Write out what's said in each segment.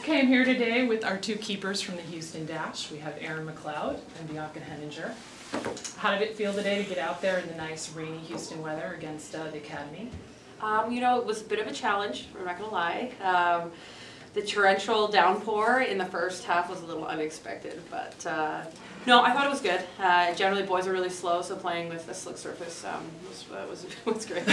Okay, I'm here today with our two keepers from the Houston Dash. We have Erin McLeod and Bianca Henninger. How did it feel today to get out there in the nice rainy Houston weather against the Academy? You know, it was a bit of a challenge, we're not going to lie. The torrential downpour in the first half was a little unexpected, but no, I thought it was good. Generally, boys are really slow, so playing with a slick surface was great.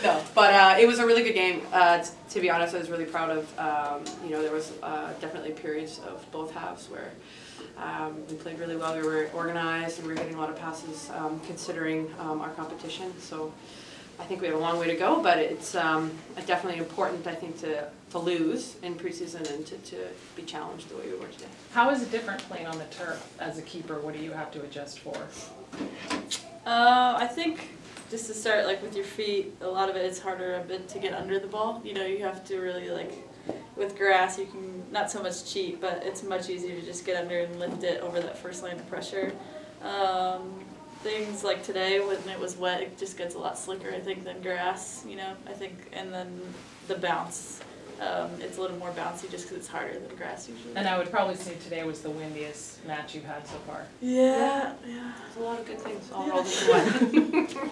No, but it was a really good game. To be honest, I was really proud of. You know, there was definitely periods of both halves where we played really well. We were organized and we were getting a lot of passes considering our competition. So I think we have a long way to go, but it's definitely important, I think, to lose in preseason and to be challenged the way we were today. How is it different playing on the turf as a keeper? What do you have to adjust for? I think just to start, like with your feet, a lot of it is harder a bit to get under the ball. You know, you have to really, like, with grass, you can not so much cheat, but it's much easier to just get under and lift it over that first line of pressure. Things like today, when it was wet, it just gets a lot slicker, I think, than grass, you know, I think, and then the bounce. It's a little more bouncy just because it's harder than grass usually. And I would probably say today was the windiest match you've had so far. Yeah. There's a lot of good things all rolled into one.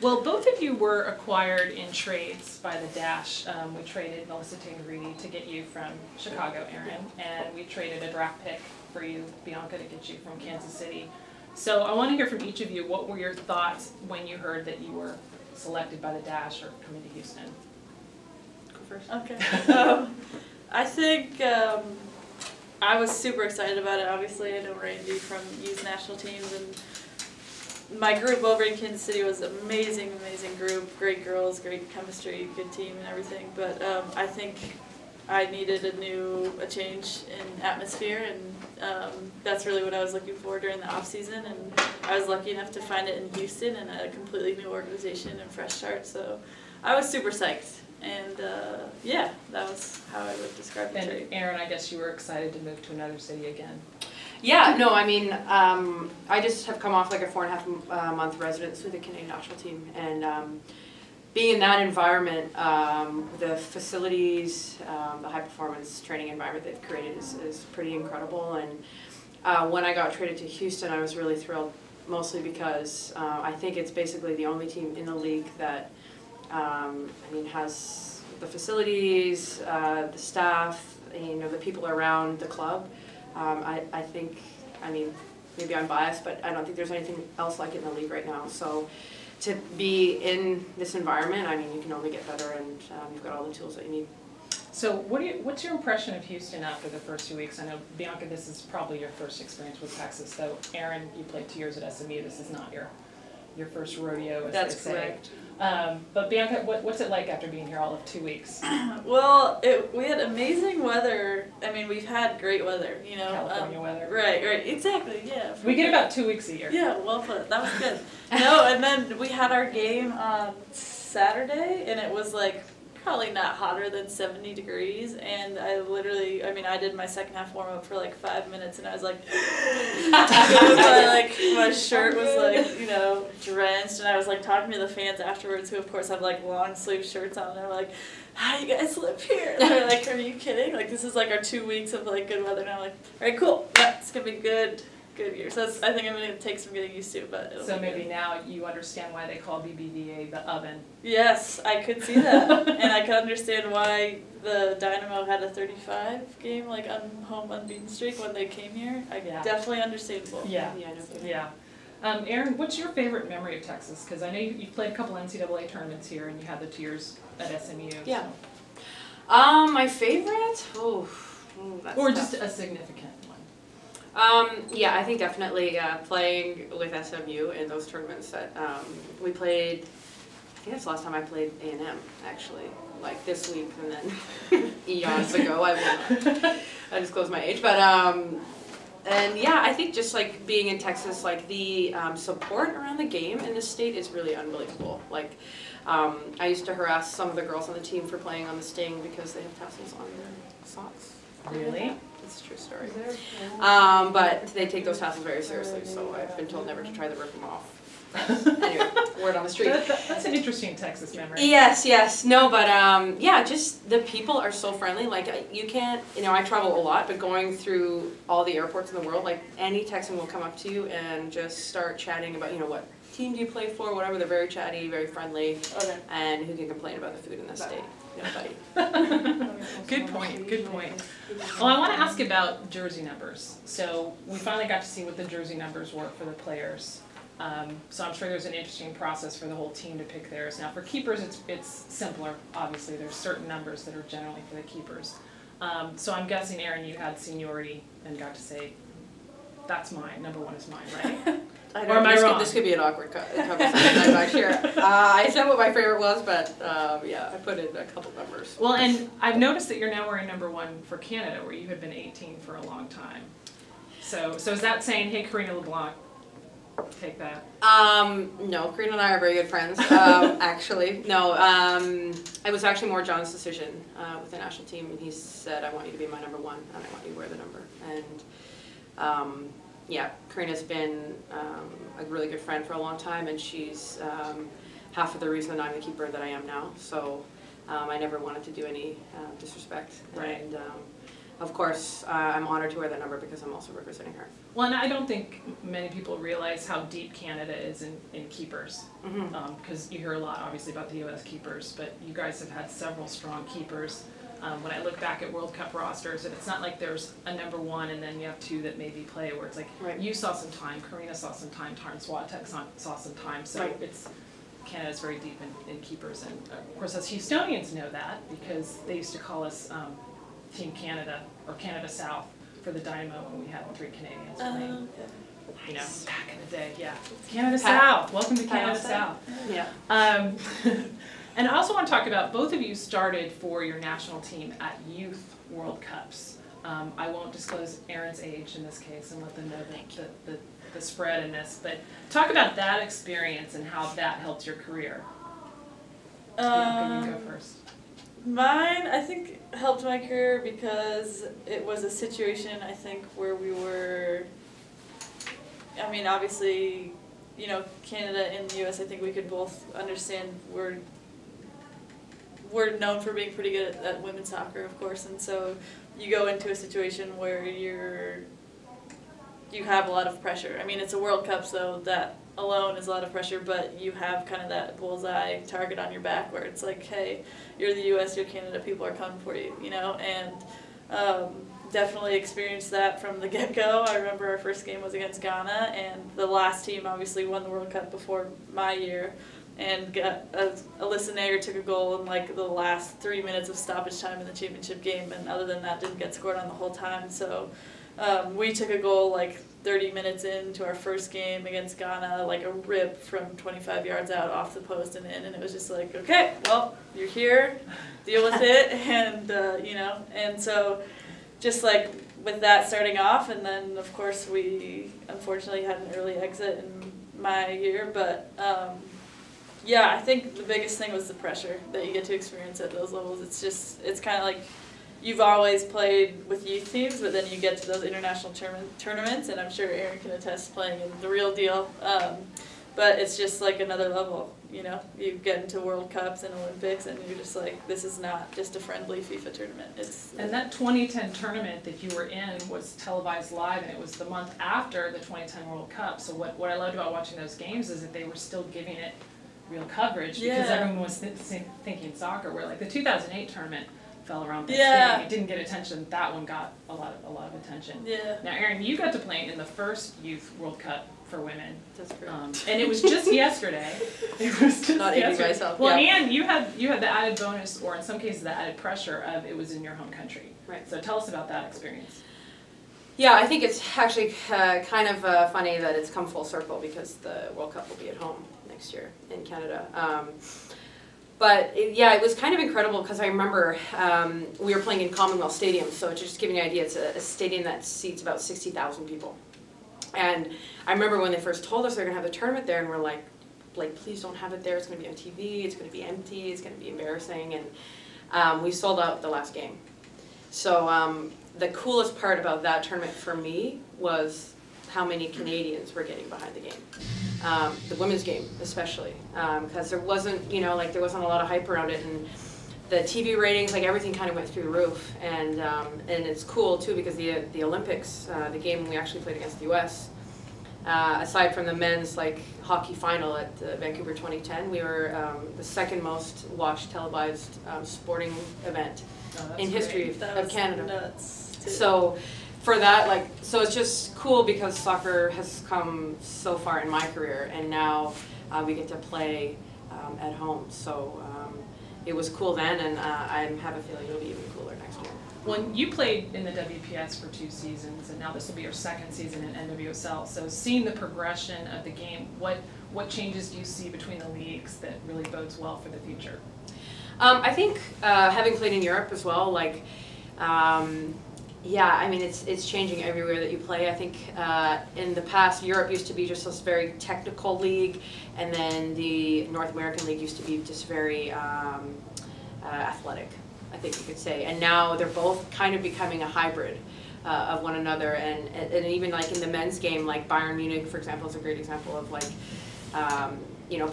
Well, both of you were acquired in trades by the Dash. We traded Melissa Tangariti to get you from Chicago, Erin, and we traded a draft pick for you, Bianca, to get you from Kansas City. So I want to hear from each of you, what were your thoughts when you heard that you were selected by the Dash or coming to Houston? First. Okay. I think I was super excited about it. Obviously, I know Randy from youth national teams, and my group over in Kansas City was an amazing group. Great girls, great chemistry, good team, and everything. But I think I needed a change in atmosphere, and that's really what I was looking for during the off season. And I was lucky enough to find it in Houston and a completely new organization and fresh start. So I was super psyched. And yeah, that was how I would describe the trade. And Erin, I guess you were excited to move to another city again. Yeah, no, I mean, I just have come off like a 4.5 month residence with the Canadian national team, and being in that environment, the facilities, the high performance training environment they've created is pretty incredible. And when I got traded to Houston, I was really thrilled, mostly because I think it's basically the only team in the league that I mean, has the facilities, the staff, you know, the people around the club. I think, I mean, maybe I'm biased, but I don't think there's anything else like it in the league right now. So to be in this environment, I mean, you can only get better, and you've got all the tools that you need. So what's your impression of Houston after the first 2 weeks? I know, Bianca, this is probably your first experience with Texas, though. Erin, you played 2 years at SMU. This is not your first rodeo, as That's they say. correct. But Bianca, what's it like after being here all of 2 weeks? Well, we had amazing weather. I mean, we've had great weather, you know. California weather. Right, exactly, yeah. We get about 2 weeks a year. Yeah, well put. That was good. No, and then we had our game on Saturday, and it was like probably not hotter than 70 degrees, and I did my second half warm up for like 5 minutes, and I was like, my shirt was like, you know, drenched, and I was like talking to the fans afterwards, who of course have like long sleeve shirts on, and they're like, how do you guys live here? And they're like, are you kidding? Like, this is like our 2 weeks of like good weather, and I'm like, all right, cool, yeah, it's gonna be good year. So I think I'm going to take some getting used to, but it'll so be maybe good. now you understand why they call BBVA the oven. Yes, I could see that, and I could understand why the Dynamo had a 35 game like home unbeaten streak when they came here. Definitely understandable. Yeah, No yeah. Erin, what's your favorite memory of Texas? Because I know you've played a couple NCAA tournaments here, and you had the 2 years at SMU. Yeah. My favorite? That's or tough. just a significant one. Yeah, I think definitely playing with SMU in those tournaments that we played. I think that's the last time I played A&M, actually. Like this week, and then eons ago. I disclosed my age, but and yeah, I think just like being in Texas, like the support around the game in this state is really unbelievable. Like I used to harass some of the girls on the team for playing on the Sting because they have tassels on their socks. Really? It's a true story. But they take those tassels very seriously, so I've been told never to try to rip them off. Anyway, word on the street. That's an interesting Texas memory. Yes. No, but yeah, just the people are so friendly. Like, you can't, I travel a lot, but going through all the airports in the world, like, any Texan will come up to you and just start chatting about, what team do you play for, whatever. They're very chatty, very friendly. Okay. And who can complain about the food in this state? Nobody. Good point. Well, I want to ask about jersey numbers. So we finally got to see what the jersey numbers were for the players. So I'm sure there's an interesting process for the whole team to pick theirs. Now for keepers, it's simpler. Obviously, there's certain numbers that are generally for the keepers. So I'm guessing, Erin, you had seniority and got to say, that's mine, number 1 is mine, right? Or am I wrong? This could be an awkward conversation, I'm not sure. I said what my favorite was, but yeah, I put in a couple numbers. Well, and I've noticed that you're now wearing number 1 for Canada, where you had been 18 for a long time. So is that saying, hey, Karina LeBlanc, take that? No, Karina and I are very good friends, actually. No, it was actually more John's decision with the national team, and he said, I want you to be my number 1, and I want you to wear the number. And yeah, Karina's been a really good friend for a long time, and she's half of the reason that I'm the keeper that I am now. So I never wanted to do any disrespect. Right. And of course, I'm honored to wear that number because I'm also representing her. Well, and I don't think many people realize how deep Canada is in keepers. Because you hear a lot, obviously, about the U.S. keepers, but you guys have had several strong keepers. When I look back at World Cup rosters, and it's not like there's a number 1 and then you have 2 that maybe play, where it's like, right. You saw some time, Karina saw some time, Tarn Swatek saw some time, so right. Canada's very deep in keepers, and of course us Houstonians know that because they used to call us Team Canada, or Canada South, for the Dynamo when we had 3 Canadians playing. Okay. Back in the day, yeah. Canada South, welcome to Canada South. Yeah. And I also want to talk about, both of you started for your national team at Youth World Cups. I won't disclose Erin's age in this case and let them know the spread in this, but talk about that experience and how that helped your career. Bianca, you go first. Mine, I think, helped my career because it was a situation, I think, where we were, I mean, obviously, Canada and the U.S., I think we could both understand we're known for being pretty good at women's soccer, of course, and so you go into a situation where you have a lot of pressure. I mean, it's a World Cup, so that alone is a lot of pressure, but you have kind of that bullseye target on your back where it's like, hey, you're the U.S., you're Canada, people are coming for you, and definitely experienced that from the get-go. I remember our first game was against Ghana, and the last team obviously won the World Cup before my year, and Alyssa Naeher took a goal in like the last 3 minutes of stoppage time in the championship game, and other than that didn't get scored on the whole time. So we took a goal like 30 minutes into our first game against Ghana, like a rip from 25 yards out off the post and in, and it was just like, okay, well, you're here, deal with it, and and so just like with that starting off, and then of course we unfortunately had an early exit in my year, but yeah, I think the biggest thing was the pressure that you get to experience at those levels. It's kind of like you've always played with youth teams, but then you get to those international tournaments, and I'm sure Erin can attest playing in the real deal. But it's just like another level, You get into World Cups and Olympics, and you're just like, this is not just a friendly FIFA tournament. And that 2010 tournament that you were in was televised live, and it was the month after the 2010 World Cup. So what I loved about watching those games is that they were still giving it real coverage because everyone was thinking soccer, where like the 2008 tournament fell around Thanksgiving. It didn't get attention. That one got a lot of attention. Yeah. Now, Erin, you got to play in the first Youth World Cup for women. That's great. And it was just yesterday. It was just not yesterday. Myself. Well, and you had the added bonus, or in some cases the added pressure of it was in your home country. Right. So tell us about that experience. Yeah, I think it's actually kind of funny that it's come full circle because the World Cup will be at home next year in Canada. But it was kind of incredible because I remember we were playing in Commonwealth Stadium, so to just give you an idea, it's a stadium that seats about 60,000 people. And I remember when they first told us they're going to have the tournament there, and we're like, please don't have it there, it's going to be on TV, it's going to be empty, it's going to be embarrassing, and we sold out the last game. So the coolest part about that tournament for me was how many Canadians were getting behind the game. The women's game especially, because there wasn't, like there wasn't a lot of hype around it, and the TV ratings, like everything kind of went through the roof. And it's cool too because the Olympics, the game we actually played against the US, aside from the men's like hockey final at Vancouver 2010, we were the second most watched televised sporting event in history of Canada. Nuts too. So for that, so it's just cool because soccer has come so far in my career, and now we get to play at home. So it was cool then, and I have a feeling it'll be even cooler next year. Well, you played in the WPS for 2 seasons, and now this will be your 2nd season in NWSL. So seeing the progression of the game, what changes do you see between the leagues that really bodes well for the future? I think having played in Europe as well, yeah, I mean it's changing everywhere that you play. I think in the past Europe used to be just this very technical league, and then the North American League used to be just very athletic, I think you could say. And now they're both kind of becoming a hybrid of one another, and even like in the men's game, like Bayern Munich, for example, is a great example of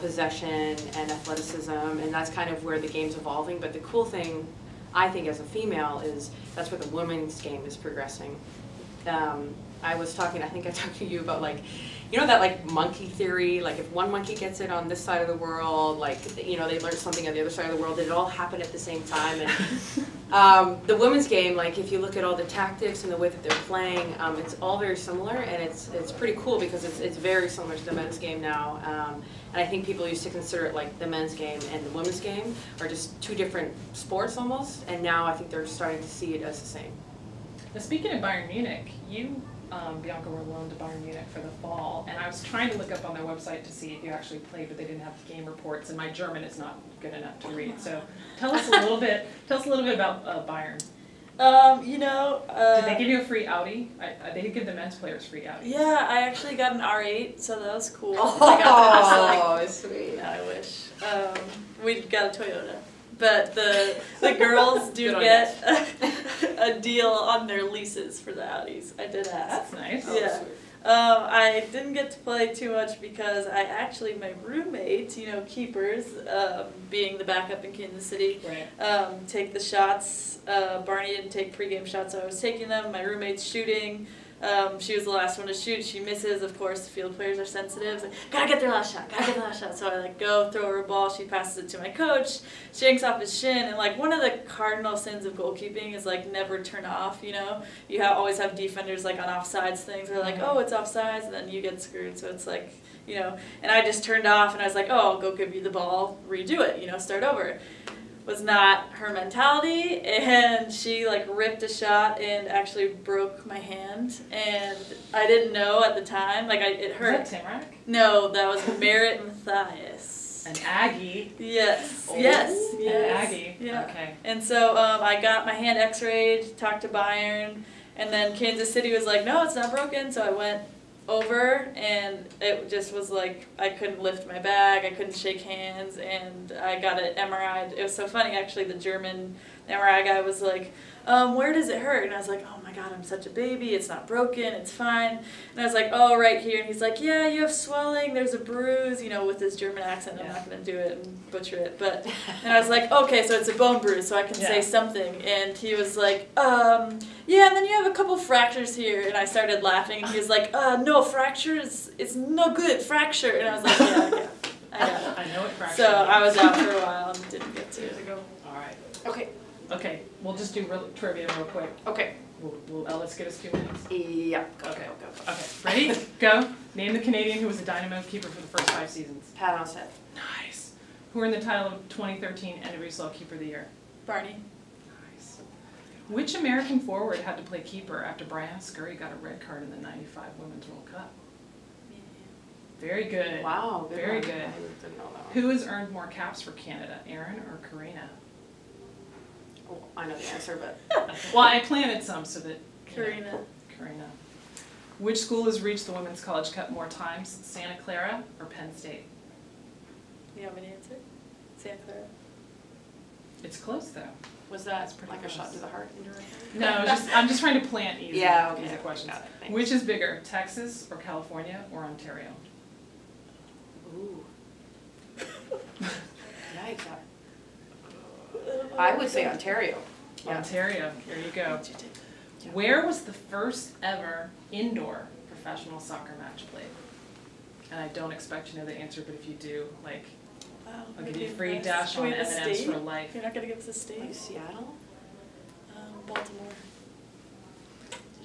possession and athleticism, and that's kind of where the game's evolving. But the cool thing, I think, as a female, is that's where the women's game is progressing. I think I talked to you about that monkey theory, if one monkey gets it on this side of the world, they learn something on the other side of the world, did it all happen at the same time? And the women's game, if you look at all the tactics and the way that they're playing, it's all very similar, and it's pretty cool because it's very similar to the men's game now. And I think people used to consider it like the men's game and the women's game are just 2 different sports almost, and now I think they're starting to see it as the same. Now, speaking of Bayern Munich, you, Bianca, were loaned to Bayern Munich for the fall, and I was trying to look up on their website to see if you actually played, but they didn't have game reports, and my German is not good enough to read. So tell us a little bit. Tell us a little bit about Bayern. Did they give you a free Audi? They give the men's players free Audis. Yeah, I actually got an R8, so that was cool. Oh, sweet. I wish. We got a Toyota. But the girls do get a deal on their leases for the Audis. I did ask. That's nice. Yeah. I didn't get to play too much because my roommate, keepers, being the backup in Kansas City, right. Take the shots. Barney didn't take pregame shots, so I was taking them. My roommate's shooting. She was the last one to shoot. She misses. Of course, the field players are sensitive. Gotta get their last shot. Gotta get their last shot. So I go throw her a ball. She passes it to my coach. She yanks off his shin. And one of the cardinal sins of goalkeeping is never turn off. You always have defenders on offsides things. They're oh, it's offsides, and then you get screwed. So it's and I just turned off, and I was oh, I'll go give you the ball, redo it. Start over. Was not her mentality, and she ripped a shot and actually broke my hand, and I didn't know at the time, it hurt. Was that Tamarack? No, that was Merritt Matthias. An Aggie. Yes. Oh, yes. An Aggie. Yeah. Okay. And so I got my hand x-rayed, talked to Bayern, and then Kansas City was no, it's not broken, so I went over, and it just was I couldn't lift my bag, I couldn't shake hands, and I got an MRI. It was so funny, actually. The German MRI guy was where does it hurt? And I was oh my god, I'm such a baby, it's not broken, it's fine. And I was oh, right here. And he's yeah, you have swelling, there's a bruise, with his German accent. I'm not going to do it and butcher it, but, and I was okay, so it's a bone bruise, so I can say something. And he was yeah, and then you have a couple fractures here. And I started laughing, and he was no, fractures, it's no good, fracture. And I was yeah, I got it. I know it fractured. So I was out for a while and didn't get to. All right. Okay, we'll just do trivia real quick. okay. Will Ellis get us 2 minutes? Yeah. Okay. Ready? Go. Name the Canadian who was a Dynamo keeper for the first 5 seasons. Pat on set. Nice. Who earned the title of 2013 NWSL Keeper of the Year? Barney. Nice. Which American forward had to play keeper after Brianna Scurry got a red card in the '95 Women's World Cup? Very good. Wow. Very good. I didn't know that one. Who has earned more caps for Canada, Erin or Karina? Oh, I know the answer, but Well, I planted some so that. Karina. Karina. Which school has reached the Women's College Cup more times, Santa Clara or Penn State? You have an answer? Santa Clara. It's close though. Was that That's pretty like close. a shot to the heart indirectly? No, I'm just trying to plant easy, Yeah, okay. easy questions. Got it, thanks. Which is bigger, Texas or California or Ontario? Ooh. Yikes. I would say Ontario. Yeah. Ontario, there you go. What'd you take? Where was the first ever indoor professional soccer match played? And I don't expect you to know the answer, but if you do, like, Wow, I'll we're give you doing free this. dash Can we on have a evidence state? for life. You're not gonna give us a state? Like Seattle? Baltimore.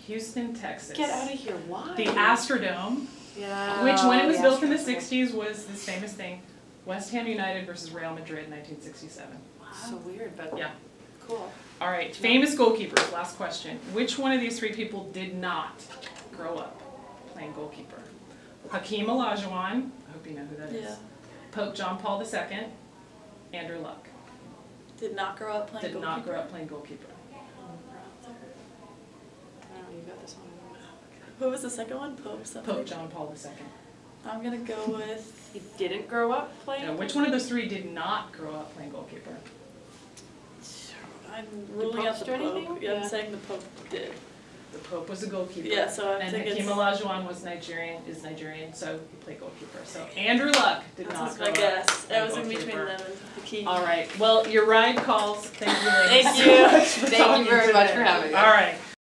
Houston, Texas. Get out of here. Why? The Astrodome, Yeah. which when it was the built in the Astros. 60s was this famous thing, West Ham United versus Real Madrid, 1967. So weird, but Yeah. cool. All right, famous goalkeepers, last question. Which one of these three people did not grow up playing goalkeeper? Hakeem Olajuwon, I hope you know who that is. Yeah. Pope John Paul II, Andrew Luck. Did not grow up playing Did not grow up playing goalkeeper. I don't know, you got this one. Who was the second one? Pope something? Pope John Paul II. I'm gonna go with, He didn't grow up playing? Now, which one of those three did not grow up playing goalkeeper? I'm ruling out popes the do anything? Pope. Yeah, Yeah. I'm saying the Pope did. The Pope was a goalkeeper. Yeah, so I'm And thinking Hakeem it's- Olajuwon was Nigerian, so he played goalkeeper. So Andrew Luck did That not was grow my up guess. playing I was in between goalkeeper. them and the key. All right. Well, your ride calls. Thank you, ladies. Thank so you. much for Thank you talking very much today. for having me. All right.